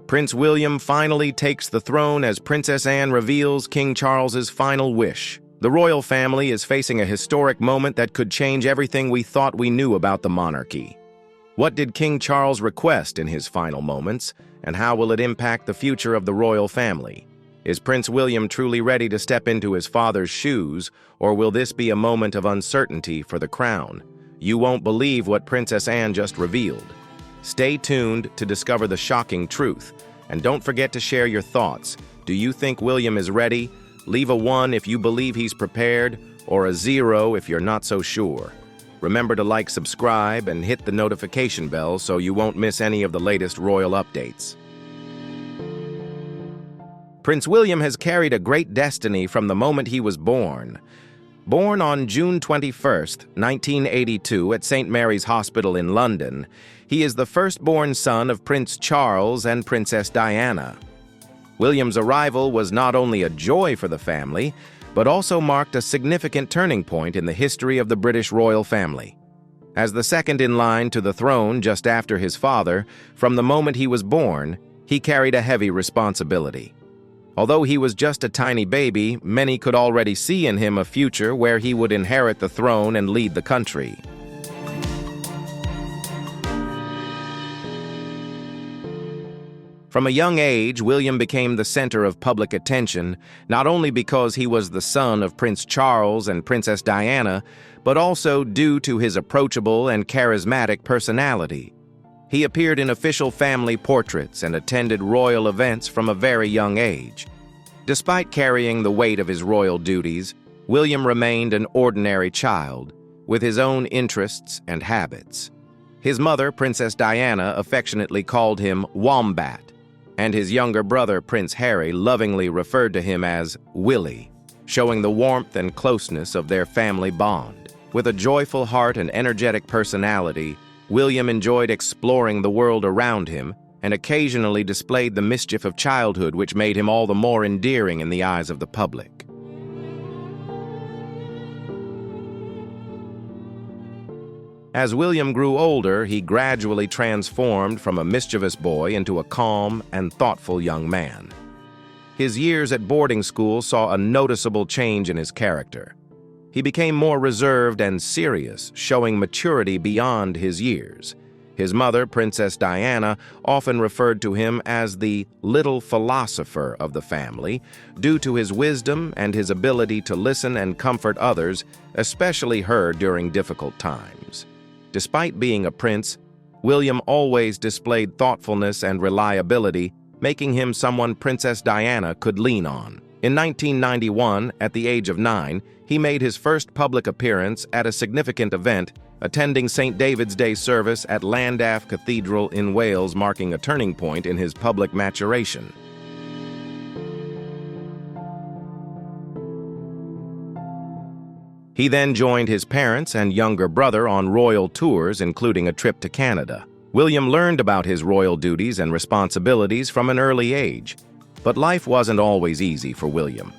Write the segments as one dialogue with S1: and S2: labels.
S1: Prince William finally takes the throne as Princess Anne reveals King Charles's final wish. The royal family is facing a historic moment that could change everything we thought we knew about the monarchy. What did King Charles request in his final moments, and how will it impact the future of the royal family? Is Prince William truly ready to step into his father's shoes, or will this be a moment of uncertainty for the crown? You won't believe what Princess Anne just revealed. Stay tuned to discover the shocking truth, and don't forget to share your thoughts. Do you think William is ready? Leave a 1 if you believe he's prepared, or a 0 if you're not so sure. Remember to like, subscribe, and hit the notification bell so you won't miss any of the latest royal updates. Prince William has carried a great destiny from the moment he was born. Born on June 21, 1982 at St. Mary's Hospital in London, he is the firstborn son of Prince Charles and Princess Diana. William's arrival was not only a joy for the family, but also marked a significant turning point in the history of the British royal family. As the second in line to the throne just after his father, from the moment he was born, he carried a heavy responsibility. Although he was just a tiny baby, many could already see in him a future where he would inherit the throne and lead the country. From a young age, William became the center of public attention, not only because he was the son of Prince Charles and Princess Diana, but also due to his approachable and charismatic personality. He appeared in official family portraits and attended royal events from a very young age. Despite carrying the weight of his royal duties, William remained an ordinary child, with his own interests and habits. His mother, Princess Diana, affectionately called him Wombat, and his younger brother, Prince Harry, lovingly referred to him as Willie, showing the warmth and closeness of their family bond. With a joyful heart and energetic personality, William enjoyed exploring the world around him and occasionally displayed the mischief of childhood, which made him all the more endearing in the eyes of the public. As William grew older, he gradually transformed from a mischievous boy into a calm and thoughtful young man. His years at boarding school saw a noticeable change in his character. He became more reserved and serious, showing maturity beyond his years. His mother, Princess Diana, often referred to him as the little philosopher of the family, due to his wisdom and his ability to listen and comfort others, especially her during difficult times. Despite being a prince, William always displayed thoughtfulness and reliability, making him someone Princess Diana could lean on. In 1991, at the age of 9, he made his first public appearance at a significant event, attending St. David's Day service at Llandaff Cathedral in Wales, marking a turning point in his public maturation. He then joined his parents and younger brother on royal tours, including a trip to Canada. William learned about his royal duties and responsibilities from an early age, but life wasn't always easy for William.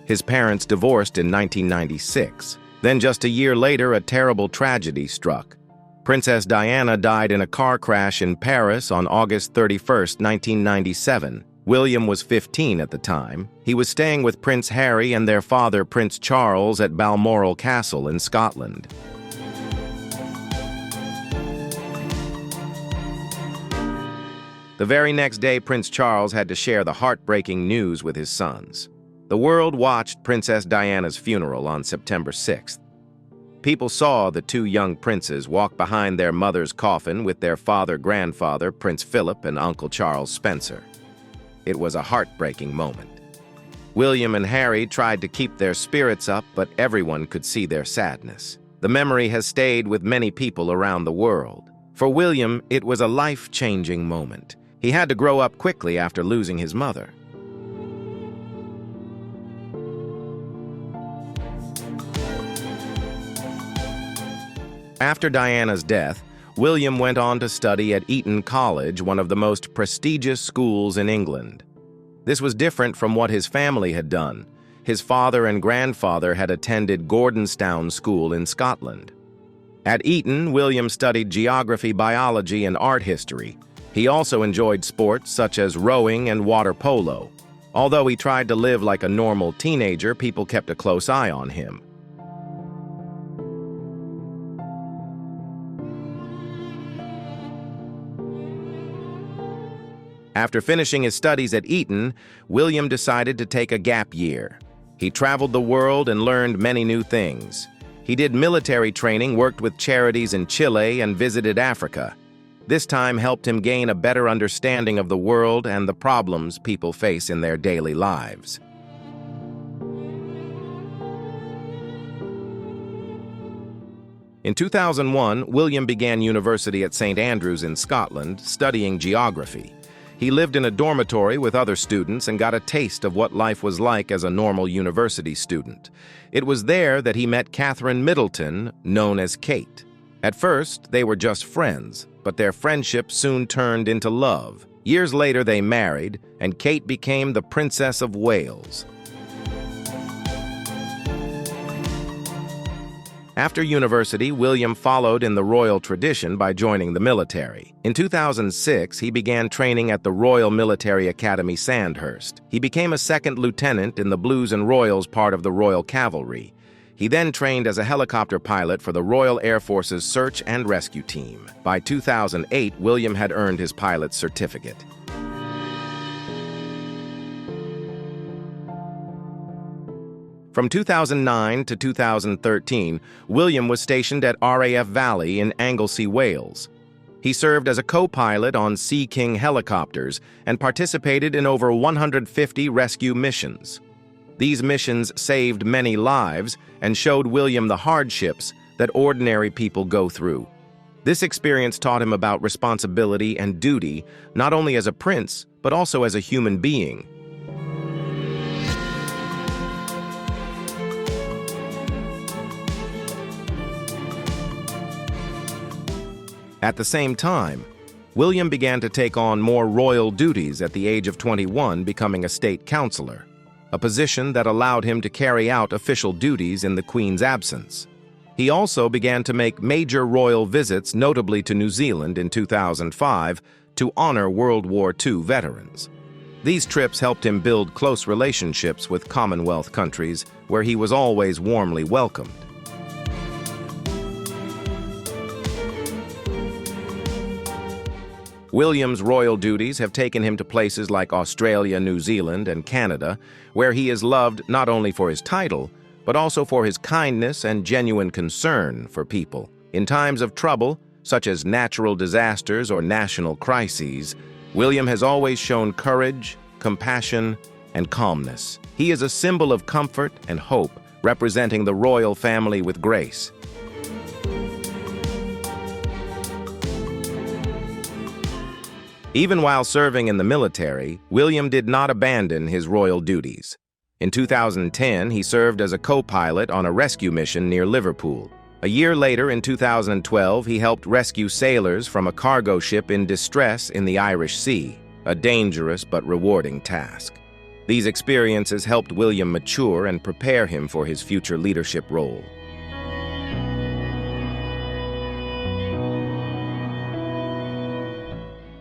S1: His parents divorced in 1996. Then just a year later, a terrible tragedy struck. Princess Diana died in a car crash in Paris on August 31, 1997. William was 15 at the time. He was staying with Prince Harry and their father, Prince Charles, at Balmoral Castle in Scotland. The very next day, Prince Charles had to share the heartbreaking news with his sons. The world watched Princess Diana's funeral on September 6th. People saw the two young princes walk behind their mother's coffin with their father-grandfather, Prince Philip, and Uncle Charles Spencer. It was a heartbreaking moment. William and Harry tried to keep their spirits up, but everyone could see their sadness. The memory has stayed with many people around the world. For William, it was a life-changing moment. He had to grow up quickly after losing his mother. After Diana's death, William went on to study at Eton College, one of the most prestigious schools in England. This was different from what his family had done. His father and grandfather had attended Gordonstoun School in Scotland. At Eton, William studied geography, biology, and art history. He He also enjoyed sports such as rowing and water polo. Although he tried to live like a normal teenager, people kept a close eye on him. After finishing his studies at Eton, William decided to take a gap year. He traveled the world and learned many new things. He did military training, worked with charities in Chile, and visited Africa. This time helped him gain a better understanding of the world and the problems people face in their daily lives. In 2001, William began university at St. Andrews in Scotland, studying geography. He lived in a dormitory with other students and got a taste of what life was like as a normal university student. It was there that he met Catherine Middleton, known as Kate. At first, they were just friends, but their friendship soon turned into love. Years later, they married, and Kate became the Princess of Wales. After university, William followed in the royal tradition by joining the military. In 2006, he began training at the Royal Military Academy Sandhurst. He became a second lieutenant in the Blues and Royals part of the Royal Cavalry. He then trained as a helicopter pilot for the Royal Air Force's Search and Rescue Team. By 2008, William had earned his pilot's certificate. From 2009 to 2013, William was stationed at RAF Valley in Anglesey, Wales. He served as a co-pilot on Sea King helicopters and participated in over 150 rescue missions. These missions saved many lives and showed William the hardships that ordinary people go through. This experience taught him about responsibility and duty, not only as a prince, but also as a human being. At the same time, William began to take on more royal duties at the age of 21, becoming a state councillor, a position that allowed him to carry out official duties in the Queen's absence. He also began to make major royal visits, notably to New Zealand in 2005, to honor World War II veterans. These trips helped him build close relationships with Commonwealth countries, where he was always warmly welcomed. William's royal duties have taken him to places like Australia, New Zealand, and Canada, where he is loved not only for his title, but also for his kindness and genuine concern for people. In times of trouble, such as natural disasters or national crises, William has always shown courage, compassion, and calmness. He is a symbol of comfort and hope, representing the royal family with grace. Even while serving in the military, William did not abandon his royal duties. In 2010, he served as a co-pilot on a rescue mission near Liverpool. A year later, in 2012, he helped rescue sailors from a cargo ship in distress in the Irish Sea, a dangerous but rewarding task. These experiences helped William mature and prepare him for his future leadership role.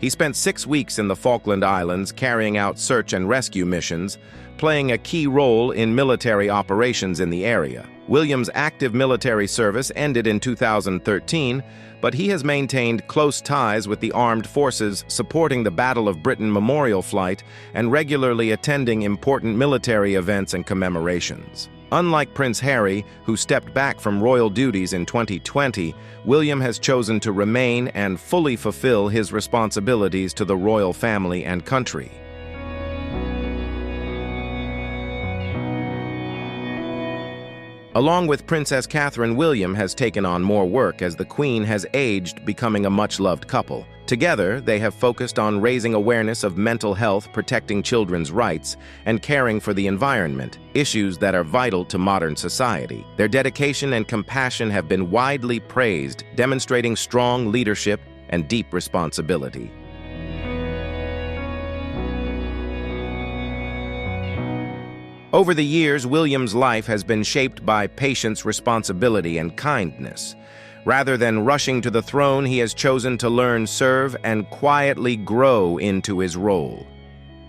S1: He spent 6 weeks in the Falkland Islands carrying out search and rescue missions, playing a key role in military operations in the area. William's active military service ended in 2013, but he has maintained close ties with the armed forces, supporting the Battle of Britain Memorial Flight and regularly attending important military events and commemorations. Unlike Prince Harry, who stepped back from royal duties in 2020, William has chosen to remain and fully fulfill his responsibilities to the royal family and country. Along with Princess Catherine, William has taken on more work as the Queen has aged, becoming a much-loved couple. Together, they have focused on raising awareness of mental health, protecting children's rights, and caring for the environment, issues that are vital to modern society. Their dedication and compassion have been widely praised, demonstrating strong leadership and deep responsibility. Over the years, William's life has been shaped by patience, responsibility, and kindness. Rather than rushing to the throne, he has chosen to learn, serve, and quietly grow into his role.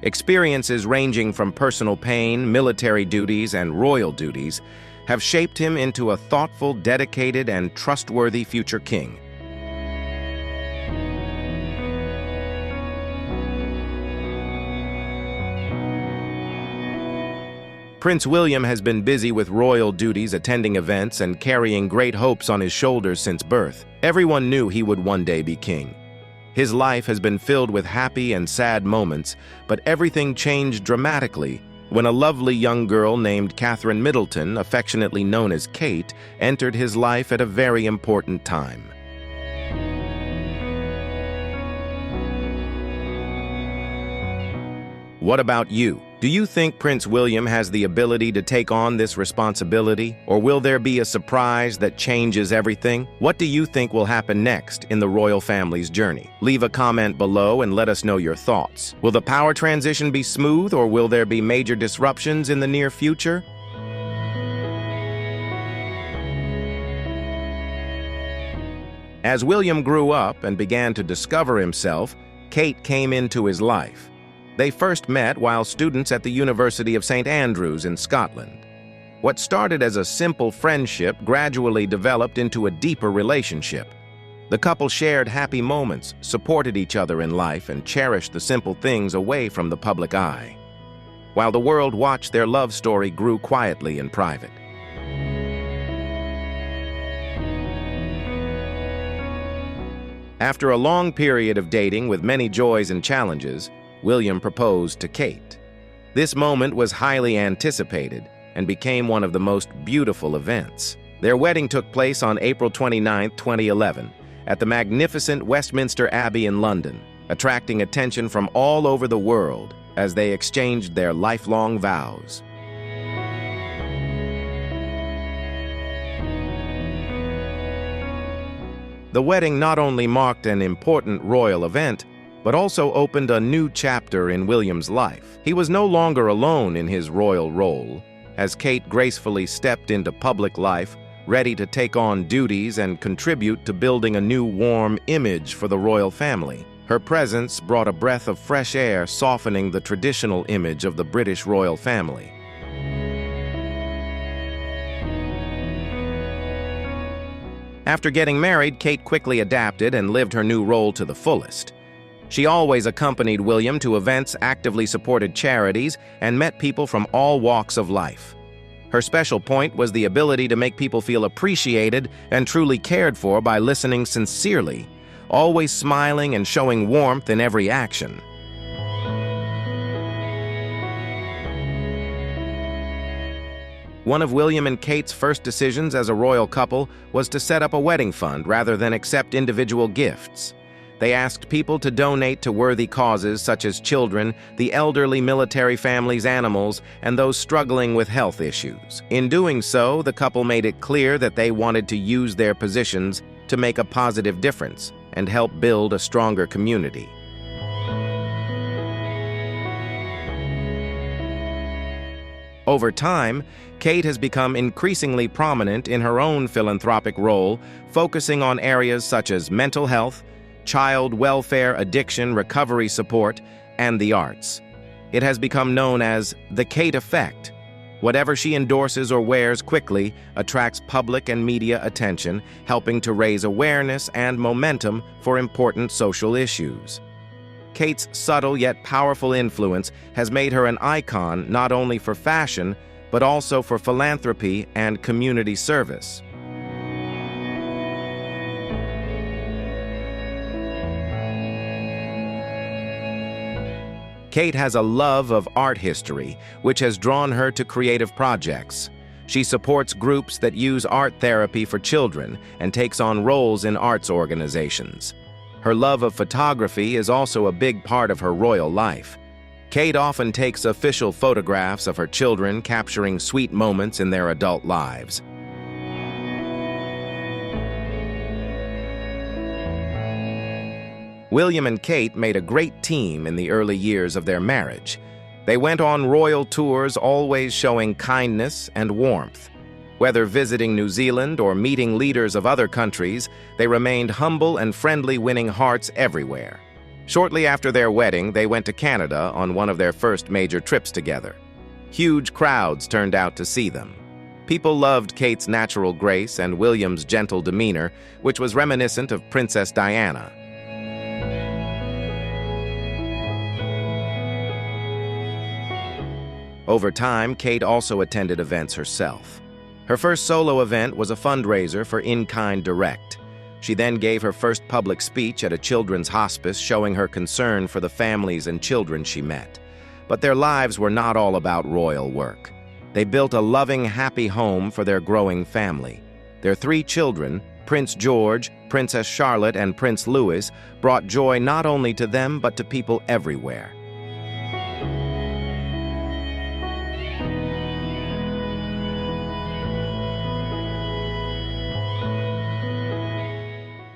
S1: Experiences ranging from personal pain, military duties, and royal duties have shaped him into a thoughtful, dedicated, and trustworthy future king. Prince William has been busy with royal duties, attending events, and carrying great hopes on his shoulders since birth. Everyone knew he would one day be king. His life has been filled with happy and sad moments, but everything changed dramatically when a lovely young girl named Catherine Middleton, affectionately known as Kate, entered his life at a very important time. What about you? Do you think Prince William has the ability to take on this responsibility, or will there be a surprise that changes everything? What do you think will happen next in the royal family's journey? Leave a comment below and let us know your thoughts. Will the power transition be smooth, or will there be major disruptions in the near future? As William grew up and began to discover himself, Kate came into his life. They first met while students at the University of St. Andrews in Scotland. What started as a simple friendship gradually developed into a deeper relationship. The couple shared happy moments, supported each other in life, and cherished the simple things away from the public eye. While the world watched, their love story grew quietly in private. After a long period of dating with many joys and challenges, William proposed to Kate. This moment was highly anticipated and became one of the most beautiful events. Their wedding took place on April 29, 2011, at the magnificent Westminster Abbey in London, attracting attention from all over the world as they exchanged their lifelong vows. The wedding not only marked an important royal event, but also opened a new chapter in William's life. He was no longer alone in his royal role, as Kate gracefully stepped into public life, ready to take on duties and contribute to building a new warm image for the royal family. Her presence brought a breath of fresh air, softening the traditional image of the British royal family. After getting married, Kate quickly adapted and lived her new role to the fullest. She always accompanied William to events, actively supported charities, and met people from all walks of life. Her special point was the ability to make people feel appreciated and truly cared for by listening sincerely, always smiling and showing warmth in every action. One of William and Kate's first decisions as a royal couple was to set up a wedding fund rather than accept individual gifts. They asked people to donate to worthy causes such as children, the elderly, military families, animals, and those struggling with health issues. In doing so, the couple made it clear that they wanted to use their positions to make a positive difference and help build a stronger community. Over time, Kate has become increasingly prominent in her own philanthropic role, focusing on areas such as mental health, child welfare, addiction, recovery support, and the arts. It has become known as the Kate Effect. Whatever she endorses or wears quickly attracts public and media attention, helping to raise awareness and momentum for important social issues. Kate's subtle yet powerful influence has made her an icon not only for fashion, but also for philanthropy and community service. Kate has a love of art history, which has drawn her to creative projects. She supports groups that use art therapy for children and takes on roles in arts organizations. Her love of photography is also a big part of her royal life. Kate often takes official photographs of her children, capturing sweet moments in their adult lives. William and Kate made a great team in the early years of their marriage. They went on royal tours, always showing kindness and warmth. Whether visiting New Zealand or meeting leaders of other countries, they remained humble and friendly, winning hearts everywhere. Shortly after their wedding, they went to Canada on one of their first major trips together. Huge crowds turned out to see them. People loved Kate's natural grace and William's gentle demeanor, which was reminiscent of Princess Diana. Over time, Kate also attended events herself. Her first solo event was a fundraiser for In-Kind Direct. She then gave her first public speech at a children's hospice, showing her concern for the families and children she met. But their lives were not all about royal work. They built a loving, happy home for their growing family. Their 3 children, Prince George, Princess Charlotte, and Prince Louis, brought joy not only to them but to people everywhere.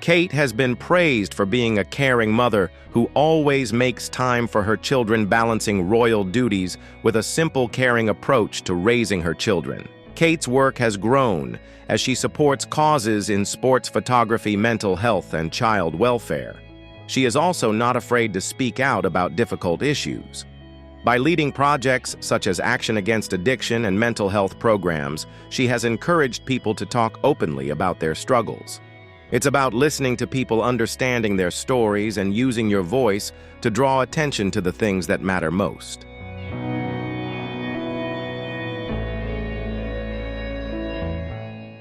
S1: Kate has been praised for being a caring mother who always makes time for her children, balancing royal duties with a simple, caring approach to raising her children. Kate's work has grown as she supports causes in sports photography, mental health, and child welfare. She is also not afraid to speak out about difficult issues. By leading projects such as Action Against Addiction and mental health programs, she has encouraged people to talk openly about their struggles. It's about listening to people, understanding their stories, and using your voice to draw attention to the things that matter most.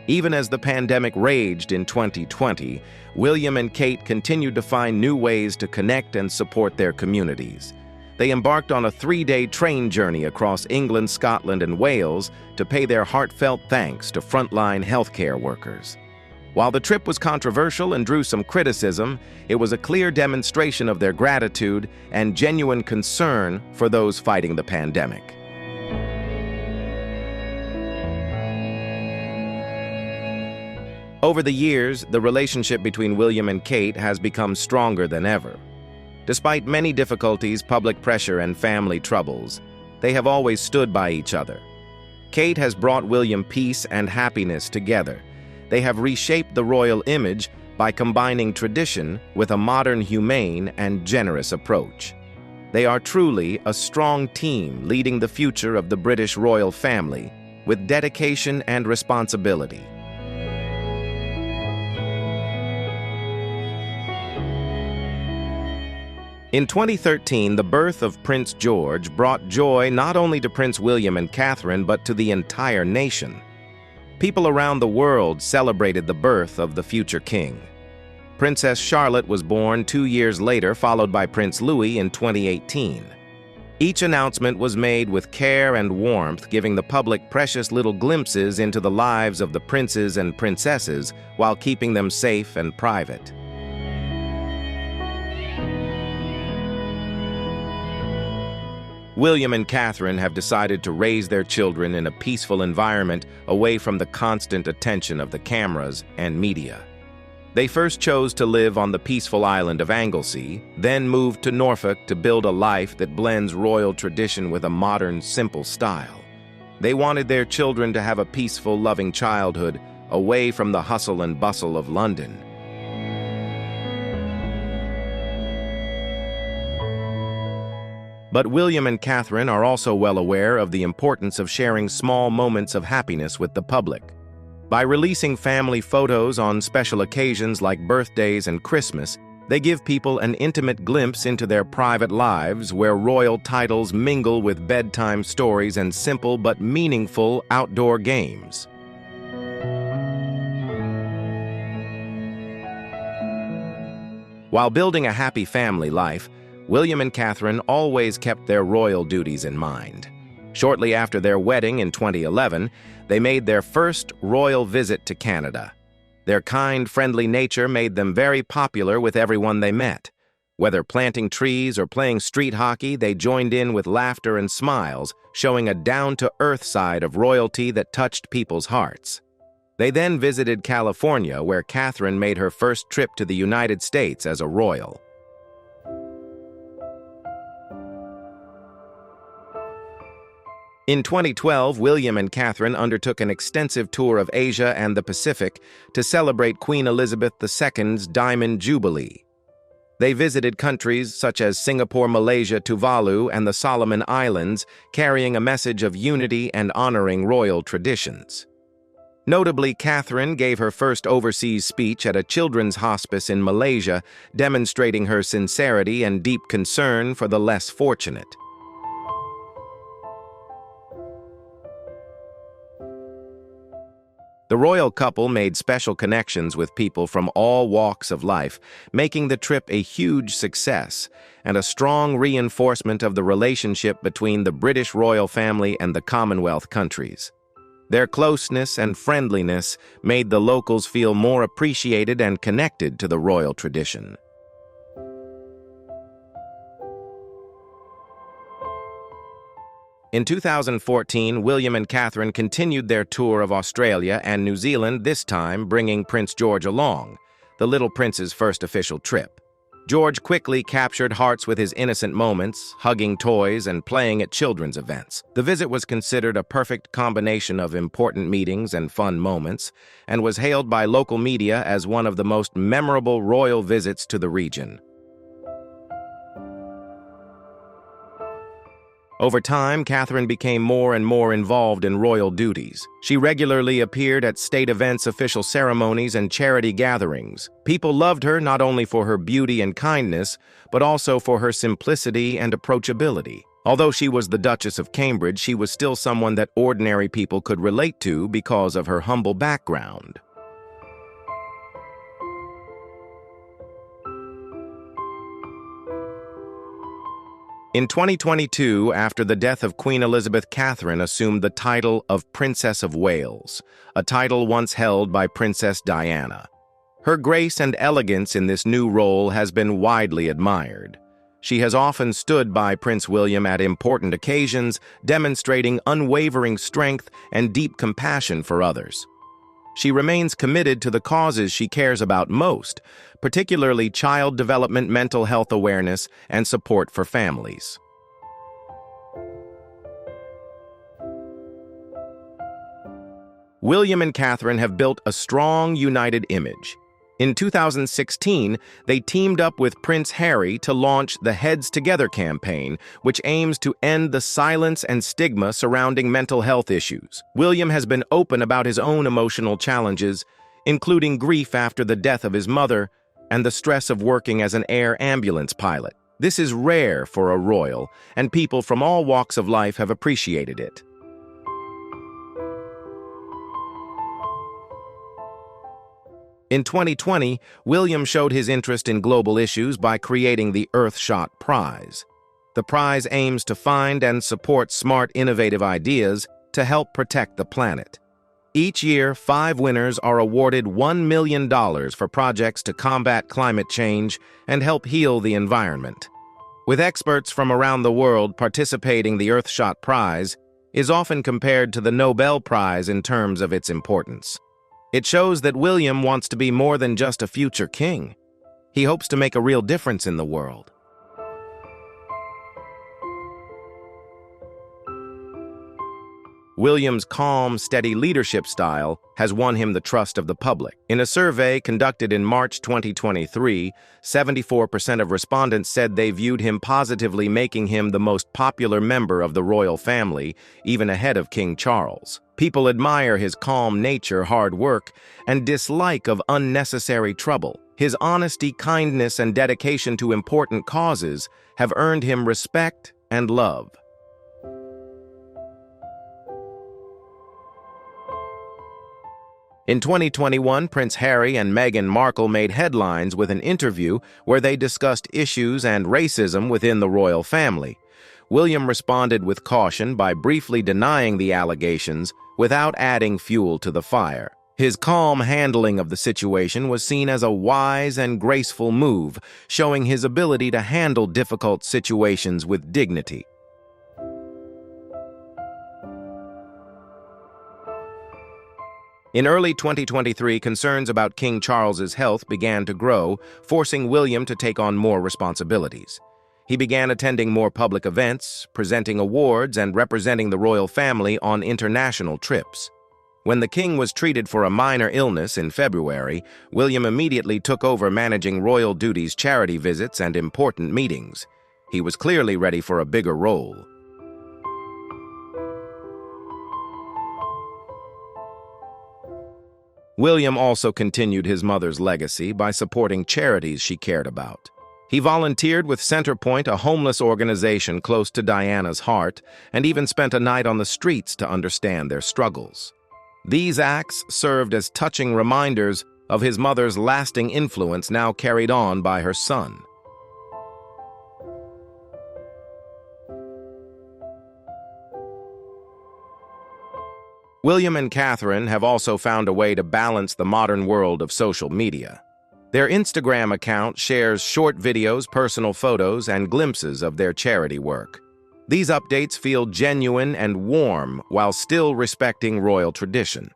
S1: Even as the pandemic raged in 2020, William and Kate continued to find new ways to connect and support their communities. They embarked on a 3-day train journey across England, Scotland, and Wales to pay their heartfelt thanks to frontline healthcare workers. While the trip was controversial and drew some criticism, it was a clear demonstration of their gratitude and genuine concern for those fighting the pandemic. Over the years, the relationship between William and Kate has become stronger than ever. Despite many difficulties, public pressure, and family troubles, they have always stood by each other. Kate has brought William peace and happiness together. They have reshaped the royal image by combining tradition with a modern, humane, and generous approach. They are truly a strong team leading the future of the British royal family with dedication and responsibility. In 2013, the birth of Prince George brought joy not only to Prince William and Catherine, but to the entire nation. People around the world celebrated the birth of the future king. Princess Charlotte was born 2 years later, followed by Prince Louis in 2018. Each announcement was made with care and warmth, giving the public precious little glimpses into the lives of the princes and princesses while keeping them safe and private. William and Catherine have decided to raise their children in a peaceful environment away from the constant attention of the cameras and media. They first chose to live on the peaceful island of Anglesey, then moved to Norfolk to build a life that blends royal tradition with a modern, simple style. They wanted their children to have a peaceful, loving childhood away from the hustle and bustle of London. But William and Catherine are also well aware of the importance of sharing small moments of happiness with the public. By releasing family photos on special occasions like birthdays and Christmas, they give people an intimate glimpse into their private lives where royal titles mingle with bedtime stories and simple but meaningful outdoor games. While building a happy family life, William and Catherine always kept their royal duties in mind. Shortly after their wedding in 2011, they made their first royal visit to Canada. Their kind, friendly nature made them very popular with everyone they met. Whether planting trees or playing street hockey, they joined in with laughter and smiles, showing a down-to-earth side of royalty that touched people's hearts. They then visited California, where Catherine made her first trip to the United States as a royal. In 2012, William and Catherine undertook an extensive tour of Asia and the Pacific to celebrate Queen Elizabeth II's Diamond Jubilee. They visited countries such as Singapore, Malaysia, Tuvalu, and the Solomon Islands, carrying a message of unity and honoring royal traditions. Notably, Catherine gave her first overseas speech at a children's hospice in Malaysia, demonstrating her sincerity and deep concern for the less fortunate. The royal couple made special connections with people from all walks of life, making the trip a huge success and a strong reinforcement of the relationship between the British royal family and the Commonwealth countries. Their closeness and friendliness made the locals feel more appreciated and connected to the royal tradition. In 2014, William and Catherine continued their tour of Australia and New Zealand, this time bringing Prince George along, the little prince's first official trip. George quickly captured hearts with his innocent moments, hugging toys and playing at children's events. The visit was considered a perfect combination of important meetings and fun moments, and was hailed by local media as one of the most memorable royal visits to the region. Over time, Catherine became more and more involved in royal duties. She regularly appeared at state events, official ceremonies, and charity gatherings. People loved her not only for her beauty and kindness, but also for her simplicity and approachability. Although she was the Duchess of Cambridge, she was still someone that ordinary people could relate to because of her humble background. In 2022, after the death of Queen Elizabeth, Catherine assumed the title of Princess of Wales, a title once held by Princess Diana. Her grace and elegance in this new role has been widely admired. She has often stood by Prince William at important occasions, demonstrating unwavering strength and deep compassion for others. She remains committed to the causes she cares about most, particularly child development, mental health awareness, and support for families. William and Catherine have built a strong, united image. In 2016, they teamed up with Prince Harry to launch the Heads Together campaign, which aims to end the silence and stigma surrounding mental health issues. William has been open about his own emotional challenges, including grief after the death of his mother and the stress of working as an air ambulance pilot. This is rare for a royal, and people from all walks of life have appreciated it. In 2020, William showed his interest in global issues by creating the Earthshot Prize. The prize aims to find and support smart, innovative ideas to help protect the planet. Each year, 5 winners are awarded $1 million for projects to combat climate change and help heal the environment. With experts from around the world participating, the Earthshot Prize is often compared to the Nobel Prize in terms of its importance. It shows that William wants to be more than just a future king. He hopes to make a real difference in the world. William's calm, steady leadership style has won him the trust of the public. In a survey conducted in March 2023, 74% of respondents said they viewed him positively, making him the most popular member of the royal family, even ahead of King Charles. People admire his calm nature, hard work, and dislike of unnecessary trouble. His honesty, kindness, and dedication to important causes have earned him respect and love. In 2021, Prince Harry and Meghan Markle made headlines with an interview where they discussed issues and racism within the royal family. William responded with caution by briefly denying the allegations without adding fuel to the fire. His calm handling of the situation was seen as a wise and graceful move, showing his ability to handle difficult situations with dignity. In early 2023, concerns about King Charles's health began to grow, forcing William to take on more responsibilities. He began attending more public events, presenting awards, and representing the royal family on international trips. When the king was treated for a minor illness in February, William immediately took over managing royal duties, charity visits, and important meetings. He was clearly ready for a bigger role. William also continued his mother's legacy by supporting charities she cared about. He volunteered with Centerpoint, a homeless organization close to Diana's heart, and even spent a night on the streets to understand their struggles. These acts served as touching reminders of his mother's lasting influence now carried on by her son. William and Catherine have also found a way to balance the modern world of social media. Their Instagram account shares short videos, personal photos, and glimpses of their charity work. These updates feel genuine and warm while still respecting royal tradition.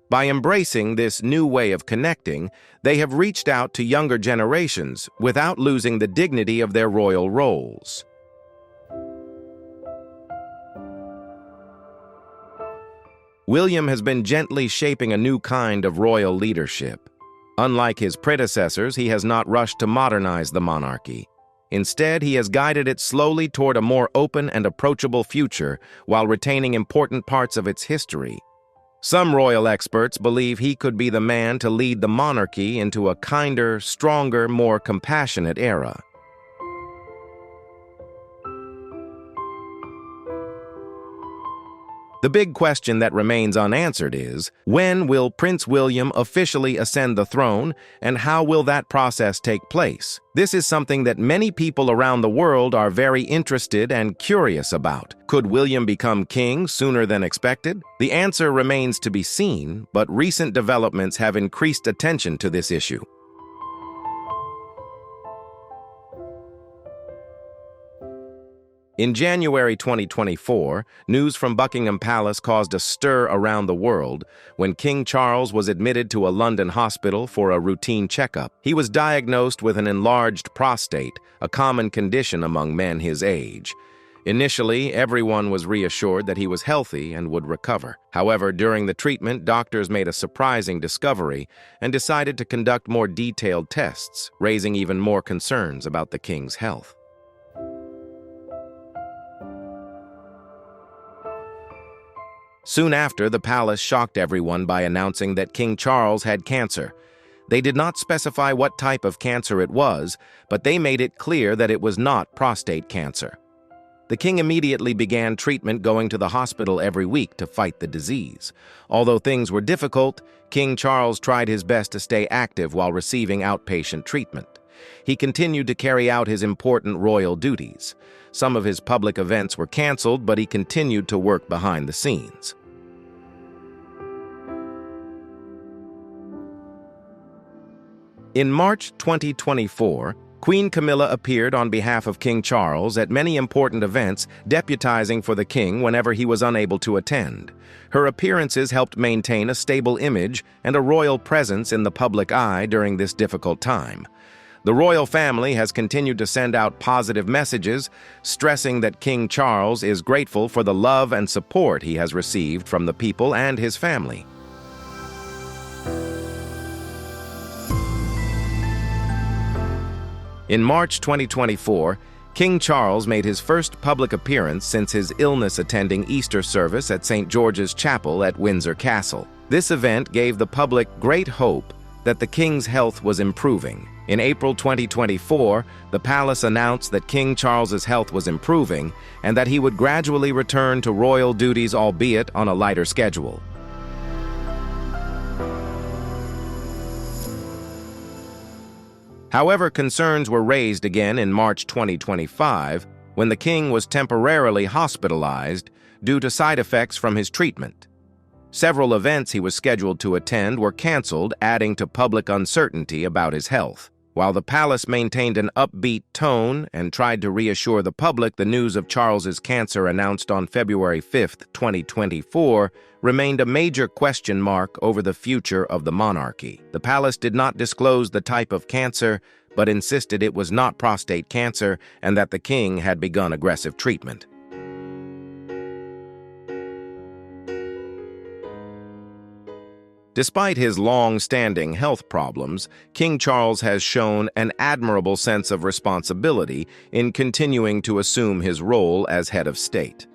S1: By embracing this new way of connecting, they have reached out to younger generations without losing the dignity of their royal roles. William has been gently shaping a new kind of royal leadership. Unlike his predecessors, he has not rushed to modernize the monarchy. Instead, he has guided it slowly toward a more open and approachable future while retaining important parts of its history. Some royal experts believe he could be the man to lead the monarchy into a kinder, stronger, more compassionate era. The big question that remains unanswered is, when will Prince William officially ascend the throne, and how will that process take place? This is something that many people around the world are very interested and curious about. Could William become king sooner than expected? The answer remains to be seen, but recent developments have increased attention to this issue. In January 2024, news from Buckingham Palace caused a stir around the world when King Charles was admitted to a London hospital for a routine checkup. He was diagnosed with an enlarged prostate, a common condition among men his age. Initially, everyone was reassured that he was healthy and would recover. However, during the treatment, doctors made a surprising discovery and decided to conduct more detailed tests, raising even more concerns about the king's health. Soon after, the palace shocked everyone by announcing that King Charles had cancer. They did not specify what type of cancer it was, but they made it clear that it was not prostate cancer. The king immediately began treatment, going to the hospital every week to fight the disease. Although things were difficult, King Charles tried his best to stay active while receiving outpatient treatment. He continued to carry out his important royal duties. Some of his public events were canceled, but he continued to work behind the scenes. In March 2024, Queen Camilla appeared on behalf of King Charles at many important events, deputizing for the king whenever he was unable to attend. Her appearances helped maintain a stable image and a royal presence in the public eye during this difficult time. The royal family has continued to send out positive messages, stressing that King Charles is grateful for the love and support he has received from the people and his family. In March 2024, King Charles made his first public appearance since his illness attending Easter service at St. George's Chapel at Windsor Castle. This event gave the public great hope that the king's health was improving. In April 2024, the palace announced that King Charles's health was improving and that he would gradually return to royal duties, albeit on a lighter schedule. However, concerns were raised again in March 2025 when the king was temporarily hospitalized due to side effects from his treatment. Several events he was scheduled to attend were canceled, adding to public uncertainty about his health. While the palace maintained an upbeat tone and tried to reassure the public, the news of Charles's cancer announced on February 5, 2024, remained a major question mark over the future of the monarchy. The palace did not disclose the type of cancer, but insisted it was not prostate cancer and that the king had begun aggressive treatment. Despite his long-standing health problems, King Charles has shown an admirable sense of responsibility in continuing to assume his role as head of state.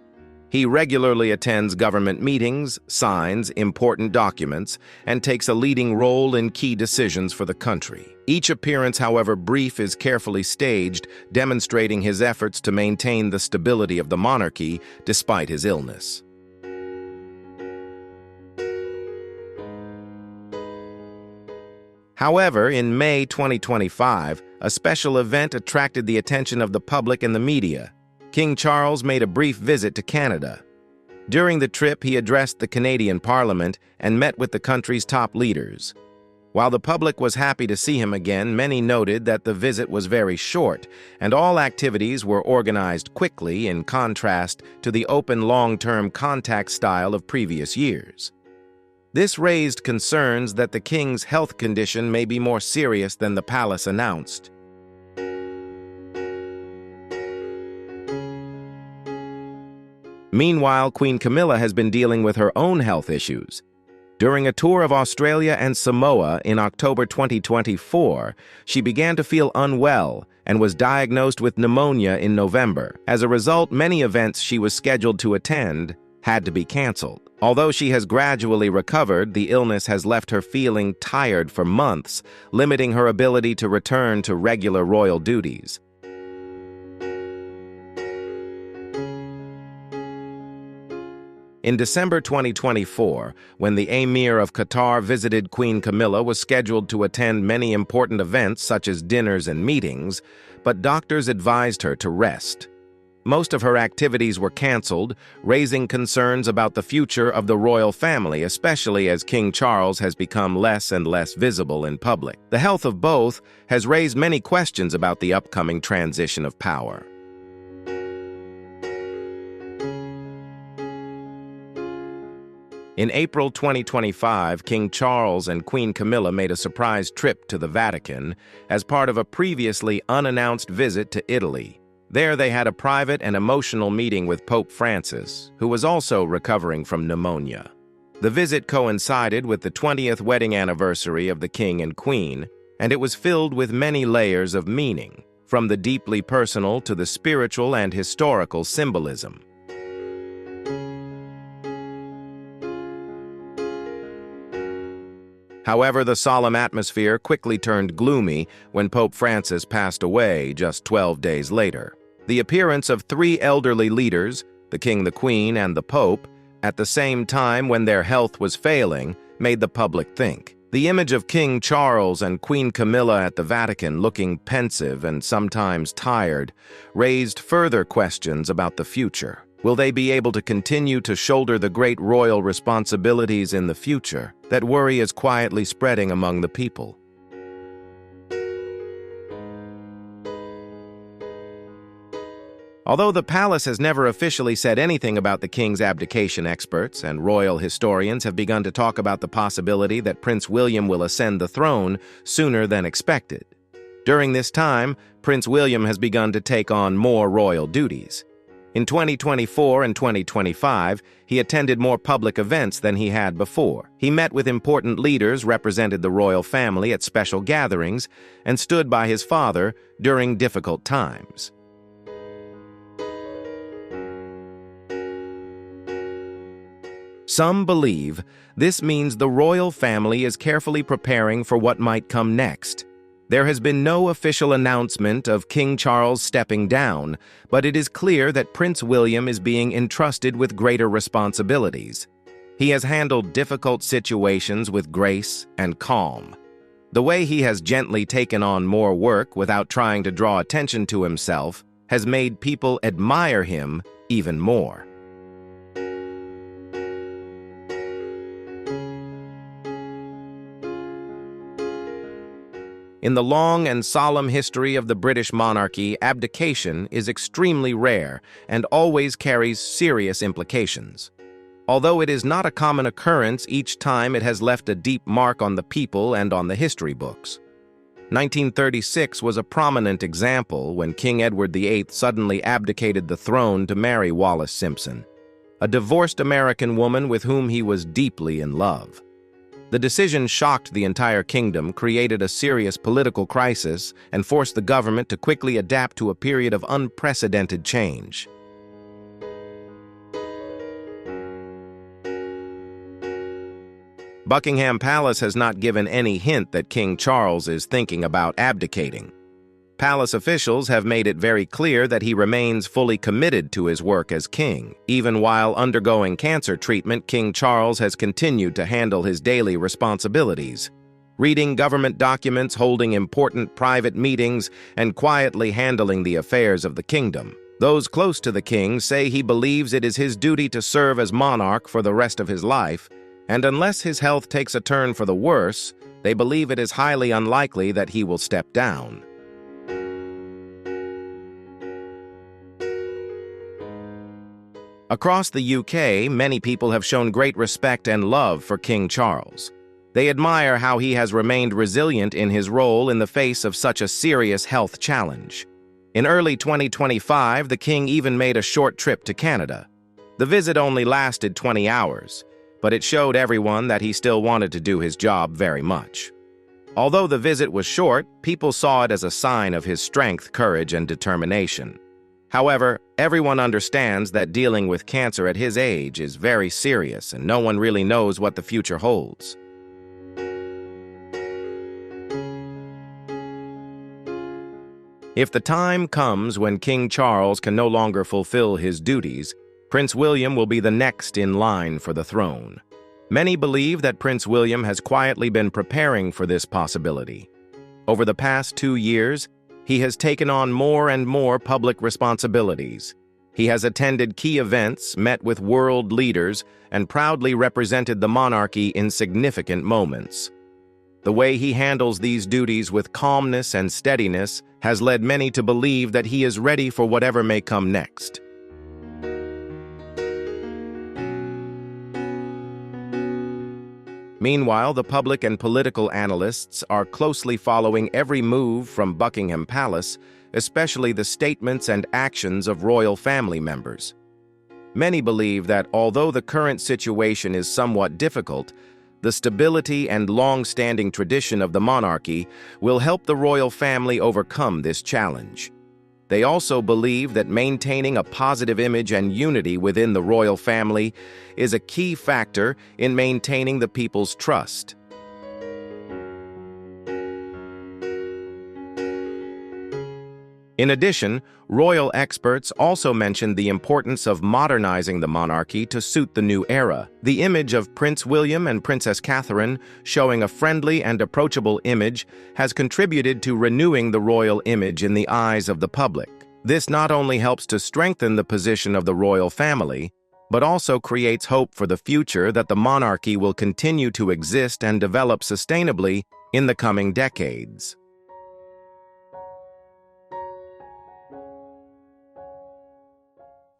S1: He regularly attends government meetings, signs important documents, and takes a leading role in key decisions for the country. Each appearance, however brief, is carefully staged, demonstrating his efforts to maintain the stability of the monarchy despite his illness. However, in May 2025, a special event attracted the attention of the public and the media. King Charles made a brief visit to Canada. During the trip, he addressed the Canadian Parliament and met with the country's top leaders. While the public was happy to see him again, many noted that the visit was very short, and all activities were organized quickly in contrast to the open long-term contact style of previous years. This raised concerns that the king's health condition may be more serious than the palace announced. Meanwhile, Queen Camilla has been dealing with her own health issues. During a tour of Australia and Samoa in October 2024, she began to feel unwell and was diagnosed with pneumonia in November. As a result, many events she was scheduled to attend had to be canceled. Although she has gradually recovered, the illness has left her feeling tired for months, limiting her ability to return to regular royal duties. In December 2024, when the Emir of Qatar visited Queen Camilla, was scheduled to attend many important events such as dinners and meetings, but doctors advised her to rest. Most of her activities were canceled, raising concerns about the future of the royal family, especially as King Charles has become less and less visible in public. The health of both has raised many questions about the upcoming transition of power. In April 2025, King Charles and Queen Camilla made a surprise trip to the Vatican as part of a previously unannounced visit to Italy. There they had a private and emotional meeting with Pope Francis, who was also recovering from pneumonia. The visit coincided with the 20th wedding anniversary of the King and Queen, and it was filled with many layers of meaning, from the deeply personal to the spiritual and historical symbolism. However, the solemn atmosphere quickly turned gloomy when Pope Francis passed away just 12 days later. The appearance of three elderly leaders, the King, the Queen, and the Pope, at the same time when their health was failing, made the public think. The image of King Charles and Queen Camilla at the Vatican looking pensive and sometimes tired raised further questions about the future. Will they be able to continue to shoulder the great royal responsibilities in the future? That worry is quietly spreading among the people. Although the palace has never officially said anything about the king's abdication, experts and royal historians have begun to talk about the possibility that Prince William will ascend the throne sooner than expected. During this time, Prince William has begun to take on more royal duties. In 2024 and 2025, he attended more public events than he had before. He met with important leaders, represented the royal family at special gatherings, and stood by his father during difficult times. Some believe this means the royal family is carefully preparing for what might come next. There has been no official announcement of King Charles stepping down, but it is clear that Prince William is being entrusted with greater responsibilities. He has handled difficult situations with grace and calm. The way he has gently taken on more work without trying to draw attention to himself has made people admire him even more. In the long and solemn history of the British monarchy, abdication is extremely rare and always carries serious implications. Although it is not a common occurrence, each time it has left a deep mark on the people and on the history books. 1936 was a prominent example when King Edward VIII suddenly abdicated the throne to marry Wallis Simpson, a divorced American woman with whom he was deeply in love. The decision shocked the entire kingdom, created a serious political crisis, and forced the government to quickly adapt to a period of unprecedented change. Buckingham Palace has not given any hint that King Charles is thinking about abdicating. Palace officials have made it very clear that he remains fully committed to his work as king. Even while undergoing cancer treatment, King Charles has continued to handle his daily responsibilities, reading government documents, holding important private meetings, and quietly handling the affairs of the kingdom. Those close to the king say he believes it is his duty to serve as monarch for the rest of his life, and unless his health takes a turn for the worse, they believe it is highly unlikely that he will step down. Across the UK, many people have shown great respect and love for King Charles. They admire how he has remained resilient in his role in the face of such a serious health challenge. In early 2025, the king even made a short trip to Canada. The visit only lasted 20 hours, but it showed everyone that he still wanted to do his job very much. Although the visit was short, people saw it as a sign of his strength, courage, and determination. However, everyone understands that dealing with cancer at his age is very serious, and no one really knows what the future holds. If the time comes when King Charles can no longer fulfill his duties, Prince William will be the next in line for the throne. Many believe that Prince William has quietly been preparing for this possibility. Over the past 2 years, he has taken on more and more public responsibilities. He has attended key events, met with world leaders, and proudly represented the monarchy in significant moments. The way he handles these duties with calmness and steadiness has led many to believe that he is ready for whatever may come next. Meanwhile, the public and political analysts are closely following every move from Buckingham Palace, especially the statements and actions of royal family members. Many believe that although the current situation is somewhat difficult, the stability and long-standing tradition of the monarchy will help the royal family overcome this challenge. They also believe that maintaining a positive image and unity within the royal family is a key factor in maintaining the people's trust. In addition, royal experts also mentioned the importance of modernizing the monarchy to suit the new era. The image of Prince William and Princess Catherine, showing a friendly and approachable image, has contributed to renewing the royal image in the eyes of the public. This not only helps to strengthen the position of the royal family, but also creates hope for the future that the monarchy will continue to exist and develop sustainably in the coming decades.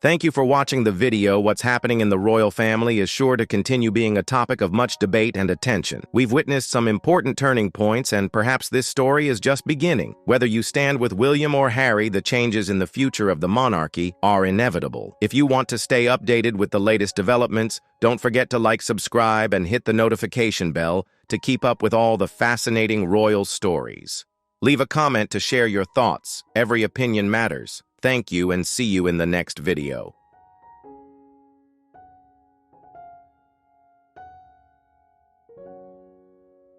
S1: Thank you for watching the video. What's happening in the royal family is sure to continue being a topic of much debate and attention. We've witnessed some important turning points, and perhaps this story is just beginning. Whether you stand with William or Harry, the changes in the future of the monarchy are inevitable. If you want to stay updated with the latest developments, don't forget to like, subscribe, and hit the notification bell to keep up with all the fascinating royal stories. Leave a comment to share your thoughts. Every opinion matters. Thank you, and see you in the next video.